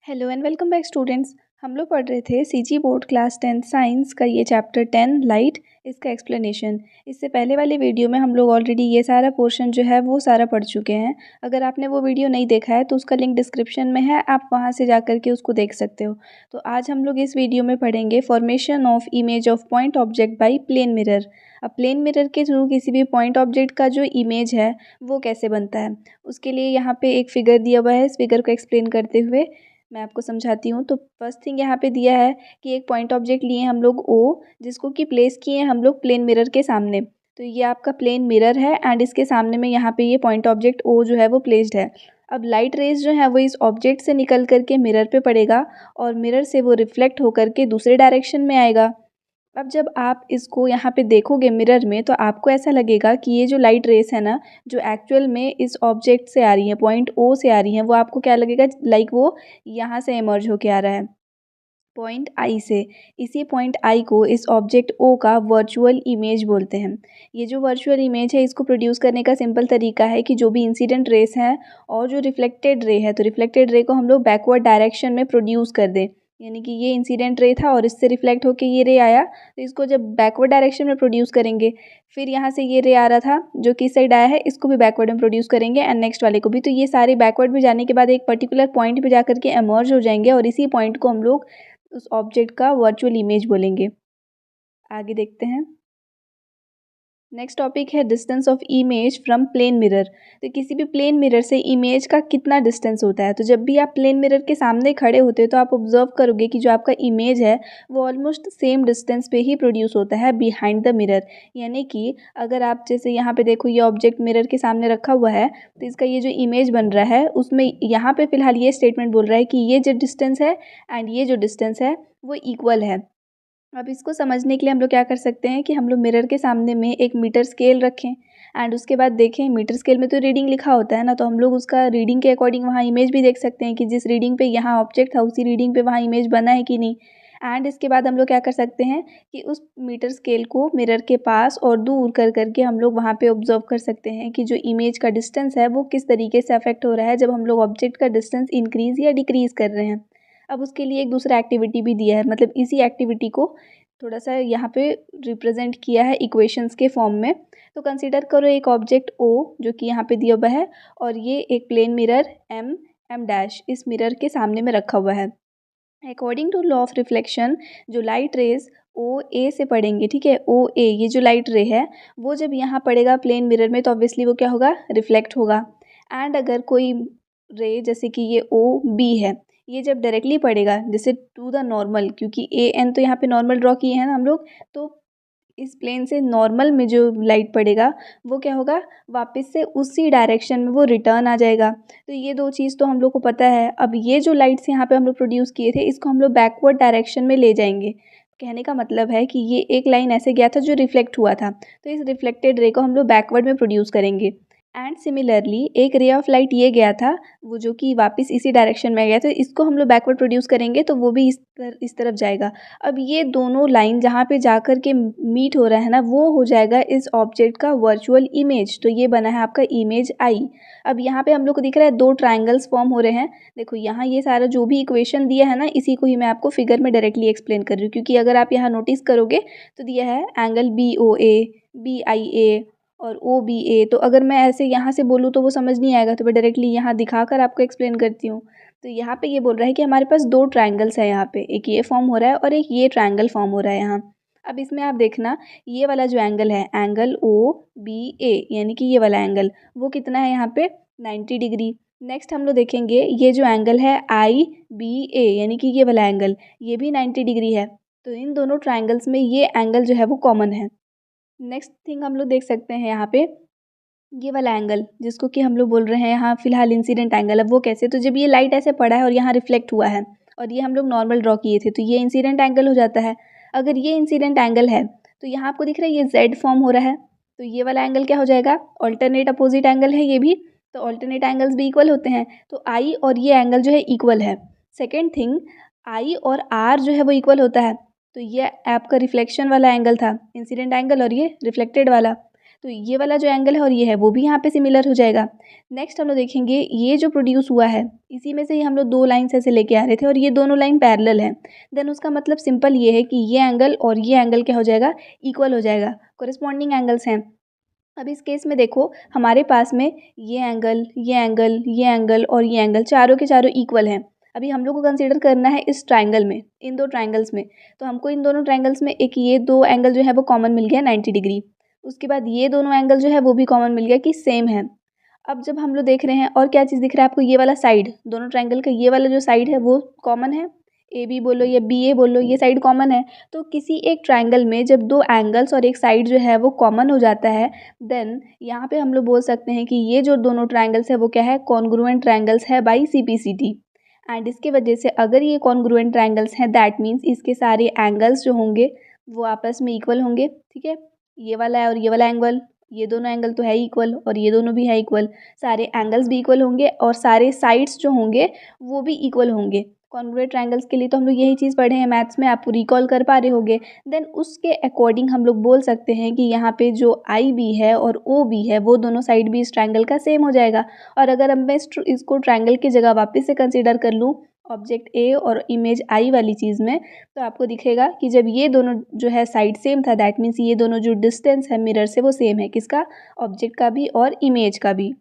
Hello and welcome back students. हम लोग पढ़ रहे थे सीजी बोर्ड क्लास 10 साइंस का ये चैप्टर 10 लाइट, इसका एक्सप्लेनेशन। इससे पहले वाले वीडियो में हम लोग ऑलरेडी ये सारा पोर्शन जो है वो सारा पढ़ चुके हैं। अगर आपने वो वीडियो नहीं देखा है तो उसका लिंक डिस्क्रिप्शन में है, आप वहाँ से जा कर के उसको देख सकते हो। तो आज हम लोग इस वीडियो में पढ़ेंगे formation of image of point object by plane mirror. अब प्लेन मिरर के थ्रू किसी भी पॉइंट ऑब्जेक्ट का जो इमेज है वो कैसे बनता है, उसके लिए यहाँ पे एक फिगर दिया हुआ है। इस फिगर को एक्सप्लेन करते हुए मैं आपको समझाती हूँ। तो फर्स्ट थिंग यहाँ पे दिया है कि एक पॉइंट ऑब्जेक्ट लिए हम लोग ओ, जिसको कि प्लेस किए हैं हम लोग प्लेन मिरर के सामने। तो ये आपका प्लेन मिरर है एंड इसके सामने में यहाँ पे ये पॉइंट ऑब्जेक्ट ओ जो है वो प्लेस्ड है। अब लाइट रेज जो है वो इस ऑब्जेक्ट से निकल करके मिरर पे पड़ेगा और मिरर से वो रिफ्लेक्ट होकर के दूसरे डायरेक्शन में आएगा। अब जब आप इसको यहाँ पे देखोगे मिरर में तो आपको ऐसा लगेगा कि ये जो लाइट रेस है ना, जो एक्चुअल में इस ऑब्जेक्ट से आ रही है, पॉइंट ओ से आ रही है, वो आपको क्या लगेगा, लाइक वो यहाँ से इमर्ज होके आ रहा है पॉइंट आई से। इसी पॉइंट आई को इस ऑब्जेक्ट ओ का वर्चुअल इमेज बोलते हैं। ये जो वर्चुअल इमेज है इसको प्रोड्यूस करने का सिंपल तरीका है कि जो भी इंसिडेंट रेस हैं और जो रिफ्लेक्टेड रे है, तो रिफ्लेक्टेड रे को हम लोग बैकवर्ड डायरेक्शन में प्रोड्यूस कर दें। यानी कि ये इंसिडेंट रे था और इससे रिफ्लेक्ट होकर ये रे आया, तो इसको जब बैकवर्ड डायरेक्शन में प्रोड्यूस करेंगे, फिर यहाँ से ये रे आ रहा था जो किस साइड आया है, इसको भी बैकवर्ड में प्रोड्यूस करेंगे एंड नेक्स्ट वाले को भी। तो ये सारे बैकवर्ड में जाने के बाद एक पर्टिकुलर पॉइंट पे जाकर के एमर्ज हो जाएंगे और इसी पॉइंट को हम लोग उस ऑब्जेक्ट का वर्चुअल इमेज बोलेंगे। आगे देखते हैं। नेक्स्ट टॉपिक है distance of image from plane mirror. तो किसी भी प्लेन मिरर से इमेज का कितना डिस्टेंस होता है। तो जब भी आप प्लेन मिरर के सामने खड़े होते हो तो आप ऑब्जर्व करोगे कि जो आपका इमेज है वो ऑलमोस्ट सेम डिस्टेंस पे ही प्रोड्यूस होता है बिहाइंड द मिरर। यानी कि अगर आप जैसे यहाँ पे देखो, ये ऑब्जेक्ट मिरर के सामने रखा हुआ है, तो इसका ये जो इमेज बन रहा है उसमें यहाँ पे फिलहाल ये स्टेटमेंट बोल रहा है कि ये जो डिस्टेंस है एंड ये जो डिस्टेंस है वो इक्वल है। अब इसको समझने के लिए हम लोग क्या कर सकते हैं कि हम लोग मिरर के सामने में एक मीटर स्केल रखें एंड उसके बाद देखें, मीटर स्केल में तो रीडिंग लिखा होता है ना, तो हम लोग उसका रीडिंग के अकॉर्डिंग वहाँ इमेज भी देख सकते हैं कि जिस रीडिंग पे यहाँ ऑब्जेक्ट था उसी रीडिंग पे वहाँ इमेज बना है कि नहीं। एंड इसके बाद हम लोग क्या कर सकते हैं कि उस मीटर स्केल को मिरर के पास और दूर कर करके हम लोग वहाँ पे ऑब्जर्व कर सकते हैं कि जो इमेज का डिस्टेंस है वो किस तरीके से अफेक्ट हो रहा है जब हम लोग ऑब्जेक्ट का डिस्टेंस इंक्रीज़ या डिक्रीज़ कर रहे हैं। अब उसके लिए एक दूसरा एक्टिविटी भी दिया है, मतलब इसी एक्टिविटी को थोड़ा सा यहाँ पे रिप्रेजेंट किया है इक्वेशंस के फॉर्म में। तो कंसीडर करो एक ऑब्जेक्ट ओ जो कि यहाँ पे दिया हुआ है और ये एक प्लेन मिरर एम डैश इस मिरर के सामने में रखा हुआ है। According to law of reflection जो लाइट रेज ओ ए से पड़ेंगे, ठीक है, ओ ए ये जो लाइट रे है वो जब यहाँ पड़ेगा प्लेन मिरर में तो ऑब्वियसली वो क्या होगा, रिफ्लेक्ट होगा। एंड अगर कोई रे जैसे कि ये ओ बी है, ये जब डायरेक्टली पड़ेगा जैसे टू द नॉर्मल, क्योंकि ए एन तो यहाँ पे नॉर्मल ड्रॉ किए हैं ना हम लोग, तो इस प्लेन से नॉर्मल में जो लाइट पड़ेगा वो क्या होगा, वापस से उसी डायरेक्शन में वो रिटर्न आ जाएगा। तो ये दो चीज़ तो हम लोग को पता है। अब ये जो लाइट्स यहाँ पे हम लोग प्रोड्यूस किए थे इसको हम लोग बैकवर्ड डायरेक्शन में ले जाएंगे। कहने का मतलब है कि ये एक लाइन ऐसे गया था जो रिफ्लेक्ट हुआ था, तो इस रिफ्लेक्टेड रे को हम लोग बैकवर्ड में प्रोड्यूस करेंगे। एंड सिमिलरली एक रे ऑफ लाइट ये गया था वो जो कि वापस इसी डायरेक्शन में गया, तो इसको हम लोग बैकवर्ड प्रोड्यूस करेंगे तो वो भी इस तरफ जाएगा। अब ये दोनों लाइन जहाँ पे जाकर के मीट हो रहा है ना वो हो जाएगा इस ऑब्जेक्ट का वर्चुअल इमेज। तो ये बना है आपका इमेज आई। अब यहाँ पे हम लोग को दिख रहा है दो ट्राइंगल्स फॉर्म हो रहे हैं। देखो यहाँ ये सारा जो भी इक्वेशन दिया है ना इसी को ही मैं आपको फिगर में डायरेक्टली एक्सप्लेन कर रही हूँ, क्योंकि अगर आप यहाँ नोटिस करोगे तो दिया है angle B O A, B I A और ओ बी ए। तो अगर मैं ऐसे यहाँ से बोलूँ तो वो समझ नहीं आएगा, तो मैं डायरेक्टली यहाँ दिखाकर आपको एक्सप्लेन करती हूँ। तो यहाँ पे ये बोल रहा है कि हमारे पास दो ट्रायंगल्स है, यहाँ पे एक ये फॉर्म हो रहा है और एक ये ट्रायंगल फॉर्म हो रहा है यहाँ। अब इसमें आप देखना ये वाला जो एंगल है एंगल ओ बी ए, यानी कि ये वाला एंगल वो कितना है यहाँ पे 90 डिग्री। नेक्स्ट हम लोग देखेंगे ये जो एंगल है आई बी ए, यानी कि ये वाला एंगल ये भी 90 डिग्री है। तो इन दोनों ट्रायंगल्स में ये एंगल जो है वो कॉमन है। नेक्स्ट थिंग हम लोग देख सकते हैं यहाँ पे ये वाला एंगल जिसको कि हम लोग बोल रहे हैं यहाँ फिलहाल इंसिडेंट एंगल। अब वो कैसे, तो जब ये लाइट ऐसे पड़ा है और यहाँ रिफ्लेक्ट हुआ है और ये हम लोग नॉर्मल ड्रॉ किए थे तो ये इंसिडेंट एंगल हो जाता है। अगर ये इंसिडेंट एंगल है तो यहाँ आपको दिख रहा है ये जेड फॉर्म हो रहा है, तो ये वाला एंगल क्या हो जाएगा, ऑल्टरनेट अपोजिट एंगल है ये भी, तो ऑल्टरनेट एंगल्स भी इक्वल होते हैं। तो आई और ये एंगल जो है इक्वल है। सेकेंड थिंग, आई और आर जो है वो इक्वल होता है। तो ये आपका रिफ्लेक्शन वाला एंगल था, इंसिडेंट एंगल, और ये रिफ्लेक्टेड वाला। तो ये वाला जो एंगल है और ये है वो भी यहाँ पे सिमिलर हो जाएगा। नेक्स्ट हम लोग देखेंगे ये जो प्रोड्यूस हुआ है इसी में से ही हम लोग दो लाइन्स ऐसे लेके आ रहे थे और ये दोनों लाइन पैरेलल है। देन उसका मतलब सिंपल ये है कि ये एंगल और ये एंगल क्या हो जाएगा, इक्वल हो जाएगा, कोरिस्पॉन्डिंग एंगल्स हैं। अब इस केस में देखो हमारे पास में ये एंगल, ये एंगल, ये एंगल और ये एंगल चारों के चारों इक्वल हैं। अभी हम लोग को कंसीडर करना है इस ट्राइंगल में, इन दो ट्राइंगल्स में। तो हमको इन दोनों ट्राइंगल्स में एक ये दो एंगल जो है वो कॉमन मिल गया 90 डिग्री। उसके बाद ये दोनों एंगल जो है वो भी कॉमन मिल गया कि सेम है। अब जब हम लोग देख रहे हैं और क्या चीज़ दिख रहा है आपको, ये वाला साइड, दोनों ट्राइंगल का ये वाला जो साइड है वो कॉमन है, ए बी बोलो या बी ए बोलो, ये साइड कॉमन है। तो किसी एक ट्राइंगल में जब दो एंगल्स और एक साइड जो है वो कॉमन हो जाता है, देन यहाँ पे हम लोग बोल सकते हैं कि ये जो दोनों ट्राइंगल्स है वो क्या है, कॉन्ग्रुएंट ट्राइंगल्स है बाई CPCT। एंड इसके वजह से अगर ये कॉन्ग्रुएंट ट्राइंगल्स हैं दैट मीन्स इसके सारे एंगल्स जो होंगे वो आपस में इक्वल होंगे। ठीक है, ये वाला है और ये वाला एंगल, ये दोनों एंगल तो है इक्वल और ये दोनों भी है इक्वल, सारे एंगल्स भी इक्वल होंगे और सारे साइड्स जो होंगे वो भी इक्वल होंगे। कॉन्ग्रुएंट ट्राइंगल्स के लिए तो हम लोग यही चीज़ पढ़े हैं मैथ्स में, आप रिकॉल कर पा रहे होंगे। देन उसके अकॉर्डिंग हम लोग बोल सकते हैं कि यहाँ पे जो IB है और OB है वो दोनों साइड भी इस ट्राइंगल का सेम हो जाएगा। और अगर अब मैं इसको ट्राइंगल की जगह वापस से कंसिडर कर लूँ ऑब्जेक्ट A और इमेज I वाली चीज़ में, तो आपको दिखेगा कि जब ये दोनों जो है साइड सेम था दैट मीन्स ये दोनों जो डिस्टेंस है मिरर से वो सेम है, किसका, ऑब्जेक्ट का भी और इमेज का भी।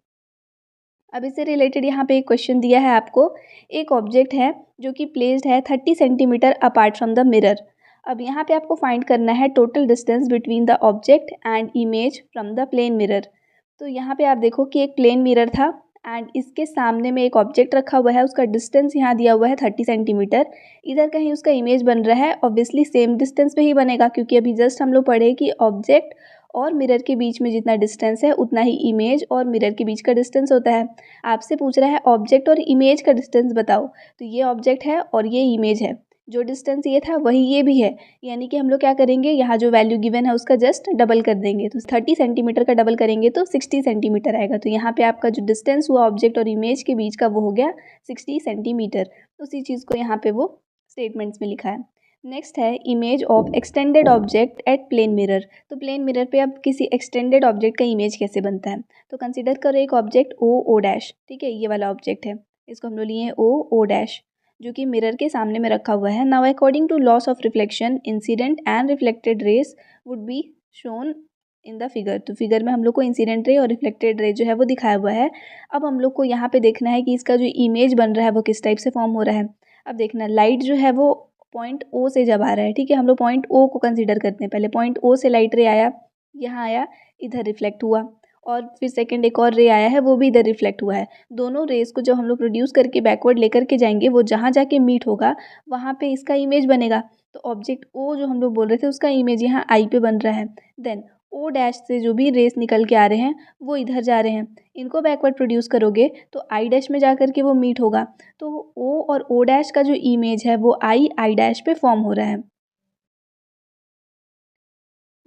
अब इससे रिलेटेड यहाँ पे एक क्वेश्चन दिया है आपको, एक ऑब्जेक्ट है जो कि प्लेस्ड है 30 centimetre apart from the mirror. अब यहाँ पे आपको फाइंड करना है total distance between the object and image from the plane mirror. तो यहाँ पे आप देखो कि एक प्लेन मिरर था एंड इसके सामने में एक ऑब्जेक्ट रखा हुआ है, उसका डिस्टेंस यहाँ दिया हुआ है 30 सेंटीमीटर। इधर कहीं उसका इमेज बन रहा है, ऑब्वियसली सेम डिस्टेंस पे ही बनेगा क्योंकि अभी जस्ट हम लोग पढ़े कि ऑब्जेक्ट और मिरर के बीच में जितना डिस्टेंस है उतना ही इमेज और मिरर के बीच का डिस्टेंस होता है। आपसे पूछ रहा है ऑब्जेक्ट और इमेज का डिस्टेंस बताओ, तो ये ऑब्जेक्ट है और ये इमेज है, जो डिस्टेंस ये था वही ये भी है, यानी कि हम लोग क्या करेंगे, यहाँ जो वैल्यू गिवन है उसका जस्ट डबल कर देंगे। तो 30 सेंटीमीटर का डबल करेंगे तो 60 सेंटीमीटर आएगा। तो यहाँ पे आपका जो डिस्टेंस हुआ ऑब्जेक्ट और इमेज के बीच का वो हो गया 60 सेंटीमीटर। उसी चीज़ को यहाँ पे वो स्टेटमेंट्स में लिखा है। नेक्स्ट है image of extended object at plane mirror. तो प्लेन मिरर पे अब किसी एक्सटेंडेड ऑब्जेक्ट का इमेज कैसे बनता है, तो कंसिडर करो एक ऑब्जेक्ट O डैश, ठीक है, ये वाला ऑब्जेक्ट है, इसको हम लोग लिए O डैश, जो कि मिरर के सामने में रखा हुआ है। Now according to laws of reflection incident and reflected rays would be shown in the figure. तो फिगर में हम लोग को इंसिडेंट रे और रिफ्लेक्टेड रे जो है वो दिखाया हुआ है। अब हम लोग को यहाँ पे देखना है कि इसका जो इमेज बन रहा है वो किस टाइप से फॉर्म हो रहा है। अब देखना, लाइट जो है वो पॉइंट O से जब आ रहा है, ठीक है, हम लोग पॉइंट O को कंसिडर करते हैं। पहले पॉइंट O से लाइट रे आया, यहाँ आया, इधर रिफ्लेक्ट हुआ, और फिर सेकंड एक और रे आया है वो भी इधर रिफ्लेक्ट हुआ है। दोनों रेस को जब हम लोग प्रोड्यूस करके बैकवर्ड लेकर के जाएंगे, वो जहाँ जाके मीट होगा वहाँ पे इसका इमेज बनेगा। तो ऑब्जेक्ट O जो हम लोग बोल रहे थे उसका इमेज यहाँ I पे बन रहा है। देन O डैश से जो भी रेस निकल के आ रहे हैं वो इधर जा रहे हैं, इनको बैकवर्ड प्रोड्यूस करोगे तो I डैश में जा कर के वो मीट होगा। तो O और O डैश का जो इमेज है वो I डैश पे फॉर्म हो रहा है।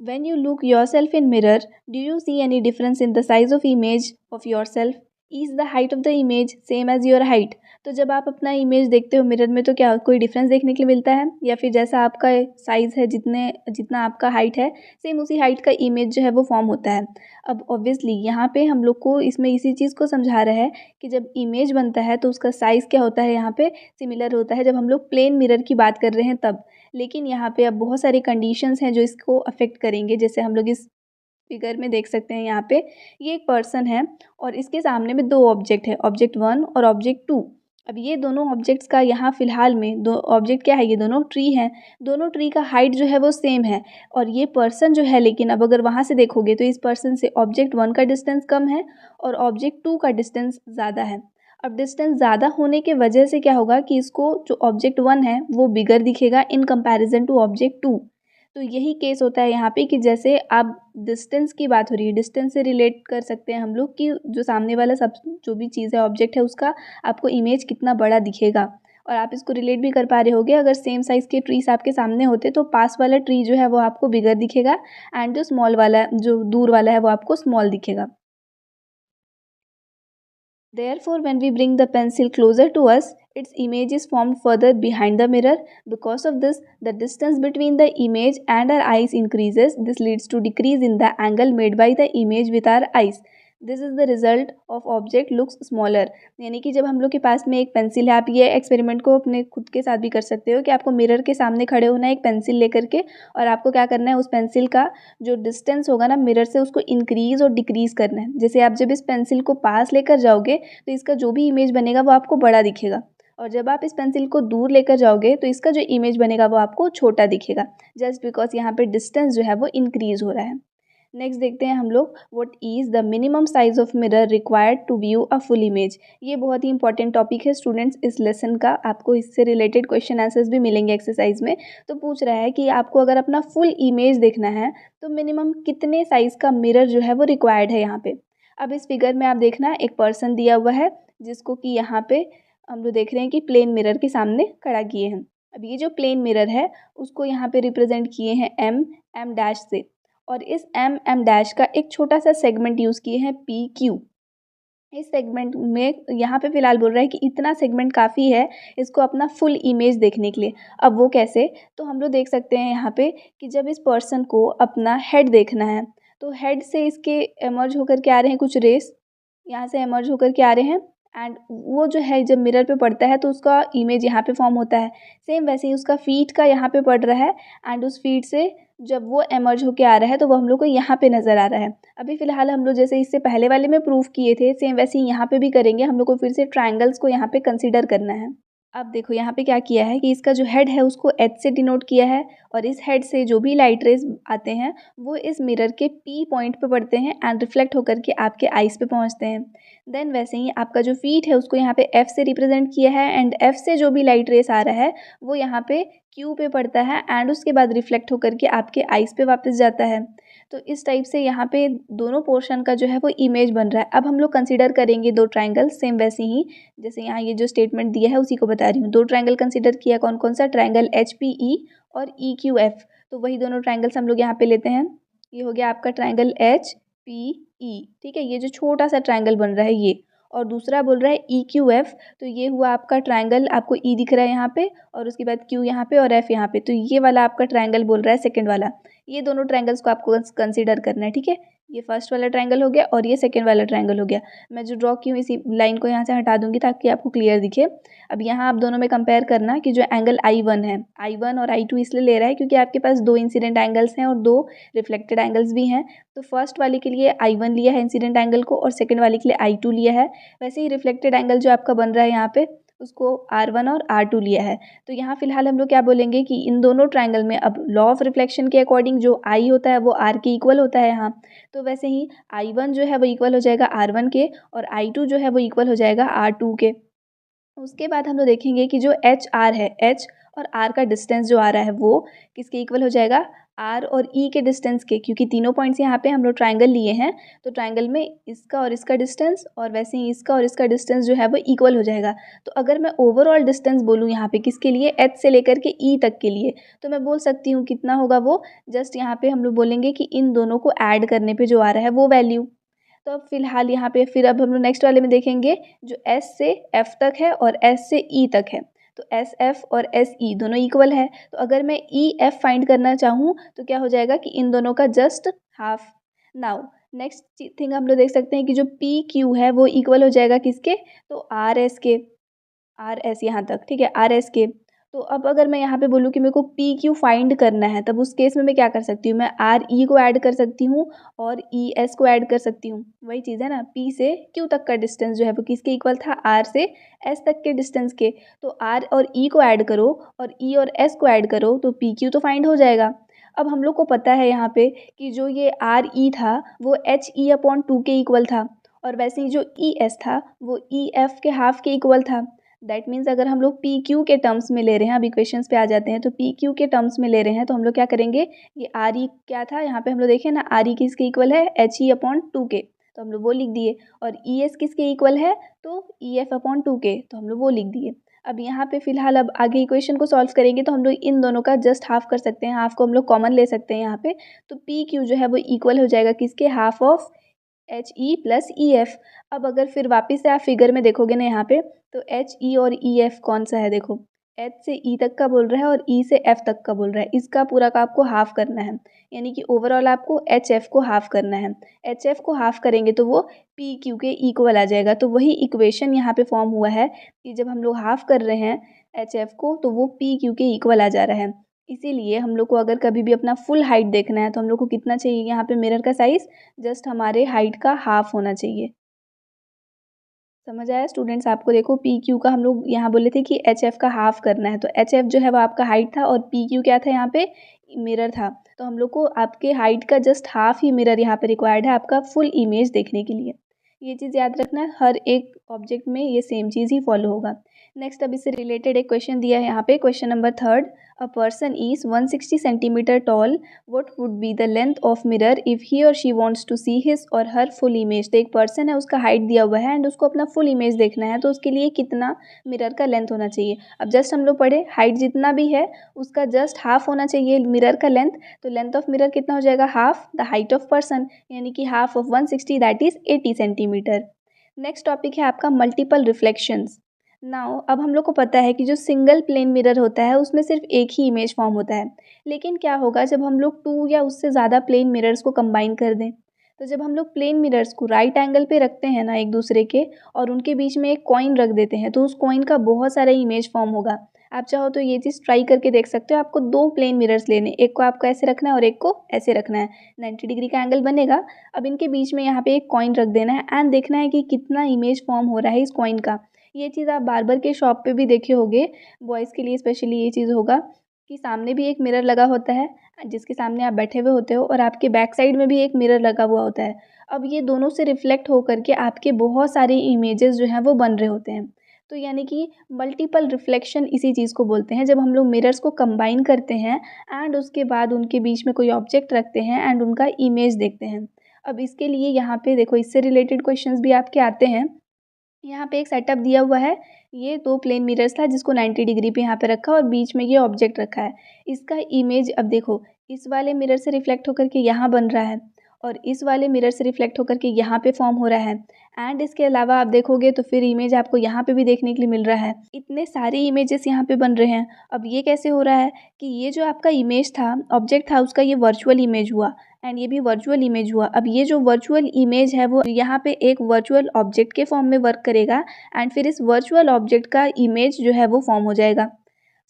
When you look yourself in mirror, do you see any difference in the size of image of yourself? Is the height of the image same as your height? तो जब आप अपना image देखते हो मिरर में तो क्या कोई डिफरेंस देखने के लिए मिलता है, या फिर जैसा आपका साइज़ है, जितना आपका हाइट है सेम उसी हाइट का इमेज जो है वो फॉर्म होता है। अब ऑब्वियसली यहाँ पे हम लोग को इसमें इसी चीज़ को समझा रहा है कि जब इमेज बनता है तो उसका साइज़ क्या होता है, यहाँ पे सिमिलर होता है जब हम लोग प्लेन मिरर की बात कर रहे हैं तब। लेकिन यहाँ पे अब बहुत सारी कंडीशंस हैं जो इसको अफेक्ट करेंगे। जैसे हम लोग इस फिगर में देख सकते हैं, यहाँ पे ये एक पर्सन है और इसके सामने में दो ऑब्जेक्ट है, ऑब्जेक्ट 1 और ऑब्जेक्ट 2। अब ये दोनों ऑब्जेक्ट्स का यहाँ फिलहाल में दो ऑब्जेक्ट क्या है, ये दोनों ट्री हैं, दोनों ट्री का हाइट जो है वो सेम है और ये पर्सन जो है, लेकिन अब अगर वहाँ से देखोगे तो इस पर्सन से ऑब्जेक्ट 1 का डिस्टेंस कम है और ऑब्जेक्ट 2 का डिस्टेंस ज़्यादा है। अब डिस्टेंस ज़्यादा होने के वजह से क्या होगा कि इसको जो ऑब्जेक्ट 1 है वो बिगर दिखेगा इन कंपैरिजन टू ऑब्जेक्ट 2। तो यही केस होता है यहाँ पे कि जैसे आप डिस्टेंस की बात हो रही है, डिस्टेंस से रिलेट कर सकते हैं हम लोग कि जो सामने वाला सब जो भी चीज़ है ऑब्जेक्ट है उसका आपको इमेज कितना बड़ा दिखेगा। और आप इसको रिलेट भी कर पा रहे होगे, अगर सेम साइज़ के ट्रीज आपके सामने होते तो पास वाला ट्री जो है वो आपको बिगर दिखेगा एंड जो स्मॉल वाला, जो दूर वाला है वो आपको स्मॉल दिखेगा। Therefore, when we bring the pencil closer to us, its image is formed further behind the mirror. Because of this, the distance between the image and our eyes increases. This leads to decrease in the angle made by the image with our eyes. This is the result of object looks smaller. यानी कि जब हम लोग के पास में एक pencil है, आप ये एक्सपेरिमेंट को अपने खुद के साथ भी कर सकते हो कि आपको मिरर के सामने खड़े होना है एक पेंसिल लेकर के, और आपको क्या करना है, उस पेंसिल का जो डिस्टेंस होगा ना मिरर से, उसको इंक्रीज़ और डिक्रीज़ करना है। जैसे आप जब इस पेंसिल को पास लेकर जाओगे तो इसका जो भी इमेज बनेगा वो आपको बड़ा दिखेगा, और जब आप इस पेंसिल को दूर लेकर जाओगे तो इसका जो इमेज बनेगा वो आपको छोटा दिखेगा, जस्ट बिकॉज यहाँ पे डिस्टेंस जो है वो इंक्रीज़ हो रहा है। नेक्स्ट देखते हैं हम लोग, what is the minimum size of mirror required to view a full image. ये बहुत ही इंपॉर्टेंट टॉपिक है स्टूडेंट्स इस लेसन का, आपको इससे रिलेटेड क्वेश्चन आंसर्स भी मिलेंगे एक्सरसाइज में। तो पूछ रहा है कि आपको अगर अपना फुल इमेज देखना है तो मिनिमम कितने साइज़ का मिरर जो है वो रिक्वायर्ड है यहाँ पे। अब इस फिगर में आप देखना, एक पर्सन दिया हुआ है जिसको कि यहाँ पे हम लोग देख रहे हैं कि प्लेन मिरर के सामने खड़ा किए हैं। अब ये जो प्लेन मिरर है उसको यहाँ पे रिप्रेजेंट किए हैं एम डैश से, और इस एम डैश का एक छोटा सा सेगमेंट यूज़ किए हैं पी क्यू। इस सेगमेंट में यहाँ पे फिलहाल बोल रहा है कि इतना सेगमेंट काफ़ी है इसको अपना फुल इमेज देखने के लिए। अब वो कैसे, तो हम लोग देख सकते हैं यहाँ पे कि जब इस पर्सन को अपना हेड देखना है तो हेड से इसके एमर्ज होकर के आ रहे हैं कुछ रेस, यहाँ से एमर्ज होकर के आ रहे हैं, एंड वो जो है जब मिरर पे पड़ता है तो उसका इमेज यहाँ पे फॉर्म होता है। सेम वैसे ही उसका फीट का यहाँ पे पड़ रहा है, एंड उस फीट से जब वो एमर्ज होके आ रहा है तो वो हम लोग को यहाँ पे नज़र आ रहा है। अभी फ़िलहाल हम लोग जैसे इससे पहले वाले में प्रूफ किए थे, सेम वैसे ही यहाँ पे भी करेंगे। हम लोग को फिर से ट्रायंगल्स को यहाँ पे कंसिडर करना है। अब देखो यहाँ पे क्या किया है कि इसका जो हेड है उसको एच से डिनोट किया है, और इस हेड से जो भी लाइट रेज आते हैं वो इस मिरर के पी पॉइंट पे पड़ते हैं एंड रिफ्लेक्ट होकर के आपके आइज़ पे पहुँचते हैं। देन वैसे ही आपका जो फीट है उसको यहाँ पे एफ से रिप्रेजेंट किया है, एंड एफ से जो भी लाइट रेस आ रहा है वो यहाँ पे क्यू पे पड़ता है, एंड उसके बाद रिफ्लेक्ट होकर के आपके आइज़ पे वापस जाता है। तो इस टाइप से यहाँ पे दोनों पोर्शन का जो है वो इमेज बन रहा है। अब हम लोग कंसिडर करेंगे दो ट्राइंगल, सेम वैसे ही जैसे यहाँ ये जो स्टेटमेंट दिया है उसी को बता रही हूँ। दो ट्राइंगल कंसिडर किया, कौन कौन सा, ट्राइंगल एच पी ई और ई क्यू एफ। तो वही दोनों ट्राइंगल्स हम लोग यहाँ पे लेते हैं। ये हो गया आपका ट्राइंगल एच पी ई, ठीक है, ये जो छोटा सा ट्राइंगल बन रहा है ये, और दूसरा बोल रहा है ई क्यू एफ। तो ये हुआ आपका ट्राइंगल, आपको ई दिख रहा है यहाँ पे, और उसके बाद क्यू यहाँ पे और एफ यहाँ पे। तो ये वाला आपका ट्राइंगल बोल रहा है सेकंड वाला। ये दोनों ट्राइंगल्स को आपको कंसीडर करना है, ठीक है। ये फर्स्ट वाला ट्राइंगल हो गया और ये सेकंड वाला ट्राइंगल हो गया। मैं जो ड्रॉ की हूँ इसी लाइन को यहाँ से हटा दूंगी ताकि आपको क्लियर दिखे। अब यहाँ आप दोनों में कंपेयर करना कि जो एंगल I1 है, I1 और I2 इसलिए ले रहा है क्योंकि आपके पास दो इंसिडेंट एंगल्स हैं और दो रिफ्लेक्टेड एंगल्स भी हैं। तो फर्स्ट वाले के लिए I1 लिया है इंसिडेंट एंगल को, और सेकंड वाले के लिए I2 लिया है। वैसे ही रिफ्लेक्टेड एंगल जो आपका बन रहा है यहाँ पे उसको R1 और R2 लिया है। तो यहाँ फिलहाल हम लोग क्या बोलेंगे कि इन दोनों ट्राइंगल में अब लॉ ऑफ रिफ्लेक्शन के अकॉर्डिंग जो I होता है वो R के इक्वल होता है यहाँ। तो वैसे ही I1 जो है वो इक्वल हो जाएगा R1 के, और I2 जो है वो इक्वल हो जाएगा R2 के। उसके बाद हम लोग देखेंगे कि जो एच आर है, एच और आर का डिस्टेंस जो आ रहा है वो किसके इक्वल हो जाएगा, आर और ई के डिस्टेंस के, क्योंकि तीनों पॉइंट्स यहाँ पे हम लोग ट्राइंगल लिए हैं। तो ट्राइंगल में इसका और इसका डिस्टेंस और वैसे ही इसका और इसका डिस्टेंस जो है वो इक्वल हो जाएगा। तो अगर मैं ओवरऑल डिस्टेंस बोलूँ यहाँ पे किसके लिए, एच से लेकर के ई तक के लिए, तो मैं बोल सकती हूँ कितना होगा वो, जस्ट यहाँ पे हम लोग बोलेंगे कि इन दोनों को ऐड करने पे जो आ रहा है वो वैल्यू। तो अब फिलहाल यहाँ पे फिर अब हम लोग नेक्स्ट वाले में देखेंगे जो एस से एफ तक है और एस से ई तक है। तो एस एफ और एस ई दोनों इक्वल है। तो अगर मैं ई एफ फाइंड करना चाहूँ तो क्या हो जाएगा कि इन दोनों का just half. Now next thing हम लोग देख सकते हैं कि जो पी क्यू है वो इक्वल हो जाएगा किसके, तो आर एस के, आर एस यहाँ तक, ठीक है, आर एस के। तो अब अगर मैं यहाँ पे बोलूँ कि मेरे को पी क्यू फाइंड करना है, तब उस केस में मैं क्या कर सकती हूँ, मैं आर ई को ऐड कर सकती हूँ और ई एस को ऐड कर सकती हूँ। वही चीज़ है ना, पी से क्यू तक का डिस्टेंस जो है वो किसके इक्वल था, आर से एस तक के डिस्टेंस के। तो आर और ई को ऐड करो और ई और एस को ऐड करो तो पी क्यू तो फाइंड हो जाएगा। अब हम लोग को पता है यहाँ पे कि जो ये आर ई था वो एच ई अपॉन 2 के इक्वल था, और वैसे ही जो ई एस था वो ई एफ के हाफ के इक्वल था। दैट मीन्स अगर हम लोग पी क्यू के टर्म्स में ले रहे हैं, अब इक्वेशंस पे आ जाते हैं, तो पी क्यू के टर्म्स में ले रहे हैं तो हम लोग क्या करेंगे, ये आर ई क्या था यहाँ पे हम लोग देखें ना, आर ई किसके इक्वल है, एच ई अपॉन 2 के, तो हम लोग वो लिख दिए। और ई एस किसके इक्वल है, तो ई एफ अपॉन 2 के, तो हम लोग वो लिख दिए। अब यहाँ पे फिलहाल अब आगे इक्वेशन को सॉल्व करेंगे तो हम लोग इन दोनों का जस्ट हाफ कर सकते हैं, हाफ को हम लोग कॉमन ले सकते हैं यहाँ पे। तो पी क्यू जो है वो इक्वल हो जाएगा किसके, half of H E plus E F. अब अगर फिर वापस से आप फिगर में देखोगे ना यहाँ पे, तो एच ई और ई एफ कौन सा है, देखो एच से ई तक का बोल रहा है और ई से एफ तक का बोल रहा है। इसका पूरा का आपको हाफ करना है, यानी कि ओवरऑल आपको एच एफ को हाफ करना है। एच एफ को हाफ करेंगे तो वो पी क्यू के इक्वल आ जाएगा। तो वही इक्वेशन यहाँ पे फॉर्म हुआ है कि जब हम लोग हाफ कर रहे हैं एच एफ को तो वो पी क्यू के इक्वल आ जा रहा है। इसीलिए हम लोग को अगर कभी भी अपना फुल हाइट देखना है तो हम लोग को कितना चाहिए यहाँ पे मिरर का साइज़, जस्ट हमारे हाइट का हाफ होना चाहिए। समझ आया स्टूडेंट्स आपको? देखो पी क्यू का हम लोग यहाँ बोले थे कि एच एफ का हाफ करना है, तो एच एफ जो है वो आपका हाइट था और पी क्यू क्या था यहाँ पे, मिरर था। तो हम लोग को आपके हाइट का जस्ट हाफ ही मिरर यहाँ पे रिक्वायर्ड है आपका फुल इमेज देखने के लिए। ये चीज़ याद रखना है, हर एक ऑब्जेक्ट में ये सेम चीज़ ही फॉलो होगा। नेक्स्ट अब इससे रिलेटेड एक क्वेश्चन दिया है यहाँ पे, question number 3। A person is 160 centimetre tall, what would be the length of mirror if he or she wants to see his or her full image. तो एक पर्सन है, उसका हाइट दिया हुआ है एंड उसको अपना फुल इमेज देखना है, तो उसके लिए कितना मिरर का लेंथ होना चाहिए। अब जस्ट हम लोग पढ़े हाइट जितना भी है उसका जस्ट हाफ होना चाहिए मिरर का लेंथ। तो लेंथ ऑफ मिरर कितना हो जाएगा, half the height of person, यानी कि half of 160 that is 80 centimetre. Next topic है आपका मल्टीपल रिफ्लेक्शंस। नाउ अब हम लोग को पता है कि जो सिंगल प्लेन मिरर होता है उसमें सिर्फ एक ही इमेज फॉर्म होता है। लेकिन क्या होगा जब हम लोग 2 या उससे ज़्यादा प्लेन मिरर्स को कंबाइन कर दें। तो जब हम लोग प्लेन मिरर्स को राइट एंगल पे रखते हैं ना एक दूसरे के, और उनके बीच में एक कॉइन रख देते हैं, तो उस कॉइन का बहुत सारा इमेज फॉर्म होगा। आप चाहो तो ये चीज़ ट्राई करके देख सकते हो। आपको 2 प्लेन मिरर्स लेने, एक को आपको ऐसे रखना है और एक को ऐसे रखना है, 90 डिग्री का एंगल बनेगा। अब इनके बीच में यहाँ पे एक कॉइन रख देना है एंड देखना है कि कितना इमेज फॉर्म हो रहा है इस कॉइन का। ये चीज़ आप बार्बर के शॉप पे भी देखे होंगे, बॉयज़ के लिए स्पेशली ये चीज़ होगा कि सामने भी एक मिरर लगा होता है जिसके सामने आप बैठे हुए होते हो, और आपके बैक साइड में भी एक मिरर लगा हुआ होता है। अब ये दोनों से रिफ्लेक्ट होकर के आपके बहुत सारे इमेजेस जो हैं वो बन रहे होते हैं। तो यानी कि मल्टीपल रिफ्लेक्शन इसी चीज़ को बोलते हैं, जब हम लोग मिरर्स को कंबाइन करते हैं एंड उसके बाद उनके बीच में कोई ऑब्जेक्ट रखते हैं एंड उनका इमेज देखते हैं। अब इसके लिए यहाँ पे देखो इससे रिलेटेड क्वेश्चंस भी आपके आते हैं। यहाँ पे एक सेटअप दिया हुआ है, ये 2 प्लेन मिरर्स था जिसको 90 डिग्री पे यहाँ पे रखा और बीच में ये ऑब्जेक्ट रखा है। इसका इमेज अब देखो इस वाले मिरर से रिफ्लेक्ट होकर के यहाँ बन रहा है और इस वाले मिरर से रिफ्लेक्ट होकर के यहाँ पे फॉर्म हो रहा है। एंड इसके अलावा आप देखोगे तो फिर इमेज आपको यहाँ पे भी देखने के लिए मिल रहा है। इतने सारे इमेजेस यहाँ पे बन रहे हैं। अब ये कैसे हो रहा है कि ये जो आपका इमेज था, ऑब्जेक्ट था, उसका ये वर्चुअल इमेज हुआ एंड ये भी वर्चुअल इमेज हुआ। अब ये जो वर्चुअल इमेज है वो यहाँ पे एक वर्चुअल ऑब्जेक्ट के फॉर्म में वर्क करेगा एंड फिर इस वर्चुअल ऑब्जेक्ट का इमेज जो है वो फॉर्म हो जाएगा।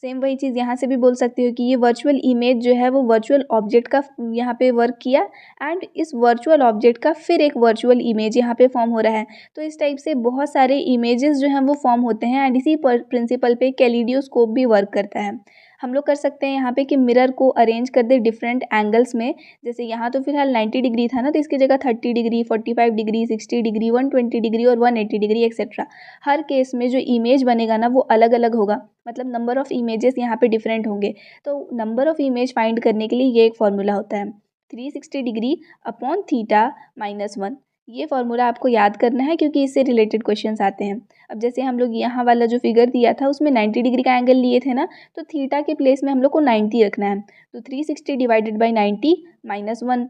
सेम वही चीज़ यहाँ से भी बोल सकते हो कि ये वर्चुअल इमेज जो है वो वर्चुअल ऑब्जेक्ट का यहाँ पे वर्क किया एंड इस वर्चुअल ऑब्जेक्ट का फिर एक वर्चुअल इमेज यहाँ पे फॉर्म हो रहा है। तो इस टाइप से बहुत सारे इमेजेस जो हैं वो फॉर्म होते हैं एंड इसी प्रिंसिपल पे कैलिडियोस्कोप भी वर्क करता है। हम लोग कर सकते हैं यहाँ पे कि मिरर को अरेंज कर दे डिफरेंट एंगल्स में। जैसे यहाँ तो फिलहाल 90 डिग्री था ना, तो इसकी जगह 30 डिग्री, 45 डिग्री, 60 डिग्री, 120 डिग्री और 180 डिग्री एक्सेट्रा। हर केस में जो इमेज बनेगा ना वो अलग अलग होगा, मतलब नंबर ऑफ़ इमेजेस यहाँ पे डिफरेंट होंगे। तो नंबर ऑफ़ इमेज फाइंड करने के लिए ये एक फार्मूला होता है, 360 डिग्री अपॉन थीटा माइनस 1। ये फार्मूला आपको याद करना है क्योंकि इससे रिलेटेड क्वेश्चंस आते हैं। अब जैसे हम लोग यहाँ वाला जो फिगर दिया था उसमें 90 डिग्री का एंगल लिए थे ना, तो थीटा के प्लेस में हम लोग को 90 रखना है। तो 360 डिवाइडेड बाई 90 माइनस 1।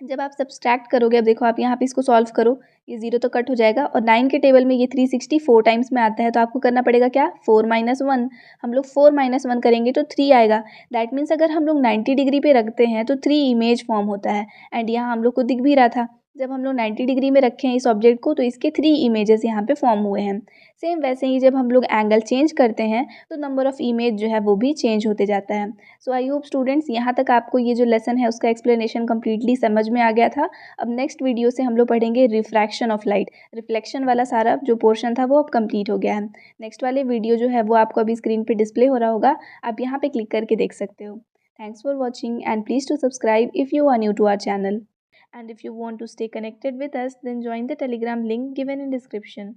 जब आप सब्सट्रैक्ट करोगे, अब देखो आप यहाँ पे इसको सॉल्व करो, ये 0 तो कट हो जाएगा और 9 के टेबल में ये 360 4 टाइम्स में आता है, तो आपको करना पड़ेगा क्या, 4 माइनस 1। हम लोग 4 माइनस 1 करेंगे तो 3 आएगा। दैट मीन्स अगर हम लोग 90 डिग्री पे रखते हैं तो 3 इमेज फॉर्म होता है एंड यहाँ हम लोग को दिख भी रहा था। जब हम लोग 90 डिग्री में रखे हैं इस ऑब्जेक्ट को तो इसके 3 इमेजेस यहाँ पे फॉर्म हुए हैं। सेम वैसे ही जब हम लोग एंगल चेंज करते हैं तो नंबर ऑफ़ इमेज जो है वो भी चेंज होते जाता है। सो आई होप स्टूडेंट्स यहाँ तक आपको ये जो लेसन है उसका एक्सप्लेनेशन कम्प्लीटली समझ में आ गया था। अब नेक्स्ट वीडियो से हम लोग पढ़ेंगे रिफ्रैक्शन ऑफ लाइट। रिफ्लेक्शन वाला सारा जो पोर्शन था वो अब कंप्लीट हो गया है। नेक्स्ट वाले वीडियो जो है वो आपको अभी स्क्रीन पे डिस्प्ले हो रहा होगा, आप यहाँ पे क्लिक करके देख सकते हो। Thanks for watching and please to subscribe if you are new to our channel. And if you want to stay connected with us, then join the Telegram link given in description.